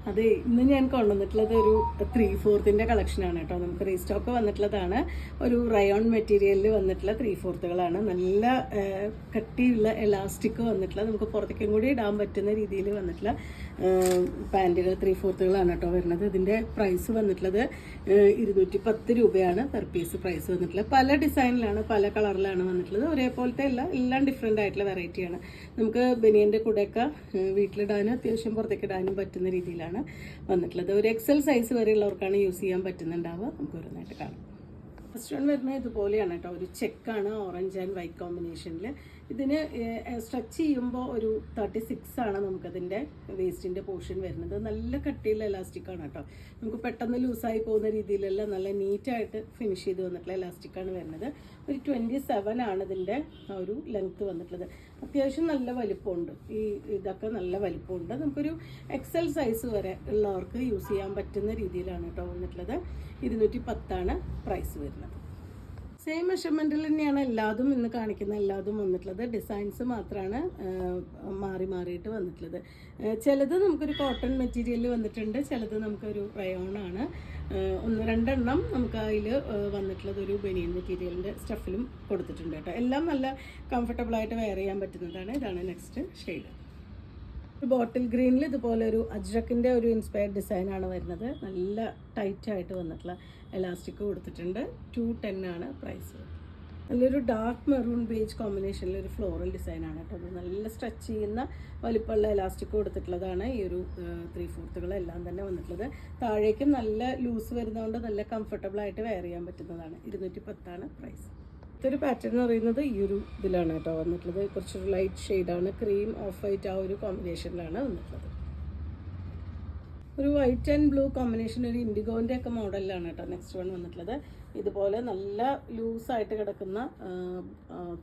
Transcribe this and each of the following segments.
അതെ, ഇന്ന് ഞാൻ കൊണ്ടുവന്നിട്ടുള്ളത് ഒരു 3/4 കളക്ഷനാണ് കേട്ടോ. നമുക്ക് റീസ്റ്റോക്ക് വന്നിട്ടുള്ളതാണ്. ഒരു റയോൺ മെറ്റീരിയലിൽ വന്നിട്ടുള്ള 3/4 നല്ല കട്ടിയുള്ള എലാസ്റ്റിക് വന്നിട്ടുള്ള, നമുക്ക് പുറത്തേക്കും കൂടി ഇടാൻ പറ്റുന്ന രീതിയിൽ വന്നിട്ടുള്ള പാൻറ്റുകൾ 3/4 കേട്ടോ വരുന്നത്. ഇതിൻ്റെ പ്രൈസ് വന്നിട്ടുള്ളത് 210 രൂപയാണ് പെർ പീസ് പ്രൈസ് വന്നിട്ടുള്ളത്. പല ഡിസൈനിലാണ്, പല കളറിലാണ് വന്നിട്ടുള്ളത്. ഒരേപോലത്തെ എല്ലാം ഡിഫറെൻ്റ് ആയിട്ടുള്ള വെറൈറ്റിയാണ്. നമുക്ക് ബനിയൻ്റെ കൂടെയൊക്കെ വീട്ടിലിടാനും അത്യാവശ്യം പുറത്തേക്ക് ഇടാനും പറ്റുന്ന രീതിയിലാണ് വന്നിട്ടുള്ളത്. ഒരു എക്സൽ സൈസ് വരെയുള്ളവർക്കാണ് യൂസ് ചെയ്യാൻ പറ്റുന്നുണ്ടാവുക. നമുക്ക് ഓരോന്നായിട്ട് കാണാം. ഫസ്റ്റ് വൺ വരുന്നത് ഇതുപോലെയാണ് കേട്ടോ. ഒരു ചെക്കാണ്, ഓറഞ്ച് ആൻഡ് വൈറ്റ് കോമ്പിനേഷനിൽ. ഇതിന് സ്ട്രെച്ച് ചെയ്യുമ്പോൾ ഒരു 36 ആണ് നമുക്കതിൻ്റെ വേസ്റ്റിൻ്റെ പോർഷൻ വരുന്നത്. നല്ല കട്ടിയുള്ള എലാസ്റ്റിക്കാണ് കേട്ടോ. നമുക്ക് പെട്ടെന്ന് ലൂസായി പോകുന്ന രീതിയിലല്ല, നല്ല നീറ്റായിട്ട് ഫിനിഷ് ചെയ്ത് വന്നിട്ടുള്ള എലാസ്റ്റിക്കാണ് വരുന്നത്. ഒരു 27 ആണ് ഇതിൻ്റെ ഒരു ലെങ്ത്ത് വന്നിട്ടുള്ളത്. അത്യാവശ്യം നല്ല വലിപ്പമുണ്ട്. ഇതൊക്കെ നല്ല വലിപ്പമുണ്ട്. നമുക്കൊരു എക്സൽ സൈസ് വരെ ഉള്ളവർക്ക് യൂസ് ചെയ്യാൻ പറ്റുന്ന രീതിയിലാണ് കേട്ടോ വന്നിട്ടുള്ളത്. 210 പ്രൈസ് വരുന്നത്. സെയിം മെഷർമെൻറ്റിൽ തന്നെയാണ് എല്ലാതും ഇന്ന് കാണിക്കുന്ന എല്ലാതും വന്നിട്ടുള്ളത്. ഡിസൈൻസ് മാത്രമാണ് മാറിയിട്ട് വന്നിട്ടുള്ളത്. ചിലത് നമുക്കൊരു കോട്ടൺ മെറ്റീരിയൽ വന്നിട്ടുണ്ട്, ചിലത് നമുക്കൊരു റയോണാണ്. 1-2 നമുക്ക് അതിൽ വന്നിട്ടുള്ളത് ഒരു ബനിയൻ മെറ്റീരിയലിൻ്റെ സ്റ്റഫിലും കൊടുത്തിട്ടുണ്ട് കേട്ടോ. എല്ലാം നല്ല കംഫർട്ടബിളായിട്ട് വെയർ ചെയ്യാൻ പറ്റുന്നതാണ്. ഇതാണ് നെക്സ്റ്റ് ഷെയ്ഡ്. ബോട്ടിൽ ഗ്രീനിൽ ഇതുപോലെ ഒരു അജ്രക്കിൻ്റെ ഒരു ഇൻസ്പയർഡ് ഡിസൈനാണ് വരുന്നത്. നല്ല ടൈറ്റായിട്ട് വന്നിട്ടുള്ള എലാസ്റ്റിക് കൊടുത്തിട്ടുണ്ട്. 210 ആണ് പ്രൈസ്. നല്ലൊരു ഡാർക്ക് മെറൂൺ ബേജ് കോമ്പിനേഷനിൽ ഒരു ഫ്ലോറൽ ഡിസൈനാണ് കേട്ടോ. അത് നല്ല സ്ട്രെച്ച് ചെയ്യുന്ന വലിപ്പമുള്ള എലാസ്റ്റിക് കൊടുത്തിട്ടുള്ളതാണ് ഈ ഒരു 3/4 എല്ലാം തന്നെ വന്നിട്ടുള്ളത്. താഴേക്കും നല്ല ലൂസ് വരുന്നതുകൊണ്ട് നല്ല കംഫർട്ടബിളായിട്ട് വെയർ ചെയ്യാൻ പറ്റുന്നതാണ്. 210 പ്രൈസ്. ഇതൊരു പാറ്റേൺ എന്ന് പറയുന്നത് ഈ ഒരു ഇതിലാണ് കേട്ടോ വന്നിട്ടുള്ളത്. കുറച്ചൊരു ലൈറ്റ് ഷെയ്ഡാണ്, ക്രീം ഓഫ് വൈറ്റ് ആ ഒരു കോമ്പിനേഷനിലാണ് വന്നിട്ടുള്ളത്. ഒരു വൈറ്റ് ആൻഡ് ബ്ലൂ കോമ്പിനേഷൻ, ഒരു ഇൻഡിഗോൻ്റെ ഒക്കെ മോഡലിലാണ് കേട്ടോ നെക്സ്റ്റ് വൺ വന്നിട്ടുള്ളത്. ഇതുപോലെ നല്ല ലൂസായിട്ട് കിടക്കുന്ന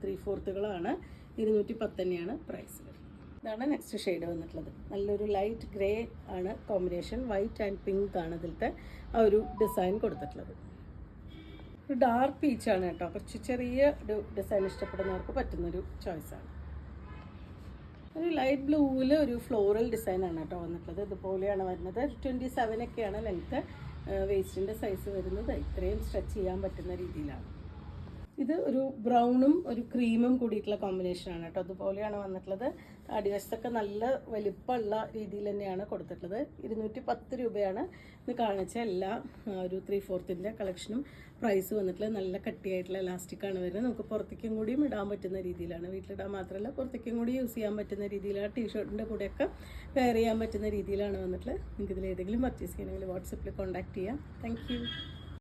3/4 210 തന്നെയാണ് പ്രൈസ് വരുന്നത്. ഇതാണ് നെക്സ്റ്റ് ഷെയ്ഡ് വന്നിട്ടുള്ളത്. നല്ലൊരു ലൈറ്റ് ഗ്രേ ആണ് കോമ്പിനേഷൻ. വൈറ്റ് ആൻഡ് പിങ്ക് ആണ് ഇതിലത്തെ ആ ഒരു ഡിസൈൻ കൊടുത്തിട്ടുള്ളത്. ഒരു ഡാർക്ക് പീച്ചാണ് കേട്ടോ. കുറച്ച് ചെറിയ ഡിസൈൻ ഇഷ്ടപ്പെടുന്നവർക്ക് പറ്റുന്നൊരു ചോയ്സാണ്. ഒരു ലൈറ്റ് ബ്ലൂവിൽ ഒരു ഫ്ലോറൽ ഡിസൈനാണ് കേട്ടോ വന്നിട്ടുള്ളത്. ഇതുപോലെയാണ് വരുന്നത്. 27 ഒക്കെയാണ് ലെങ്ത്ത്. വേസ്റ്റിൻ്റെ സൈസ് വരുന്നത്. ഇത്രയും സ്ട്രെച്ച് ചെയ്യാൻ പറ്റുന്ന രീതിയിലാണ്. ഇത് ഒരു ബ്രൗണും ഒരു ക്രീമും കൂടിയിട്ടുള്ള കോമ്പിനേഷനാണ് കേട്ടോ. അതുപോലെയാണ് വന്നിട്ടുള്ളത്. അടിവശത്തൊക്കെ നല്ല വലിപ്പമുള്ള രീതിയിൽ തന്നെയാണ് കൊടുത്തിട്ടുള്ളത്. 210 രൂപയാണ് ഇത് കാണിച്ച എല്ലാ ഒരു 3/4 കളക്ഷനും പ്രൈസ് വന്നിട്ടുള്ളത്. നല്ല കട്ടിയായിട്ടുള്ള എലാസ്റ്റിക്കാണ് വരുന്നത്. നമുക്ക് പുറത്തേക്കും കൂടിയും ഇടാൻ പറ്റുന്ന രീതിയിലാണ്. വീട്ടിലിടാൻ മാത്രമല്ല പുറത്തേക്കും കൂടി യൂസ് ചെയ്യാൻ പറ്റുന്ന രീതിയിലാണ്. ടീഷർട്ടിൻ്റെ കൂടെയൊക്കെ വെയർ ചെയ്യാൻ പറ്റുന്ന രീതിയിലാണ് വന്നിട്ടുള്ളത്. നിങ്ങൾക്ക് ഇതിൽ ഏതെങ്കിലും പർച്ചേസ് ചെയ്യണമെങ്കിൽ വാട്സപ്പിൽ കോൺടാക്ട് ചെയ്യാം. Thank you.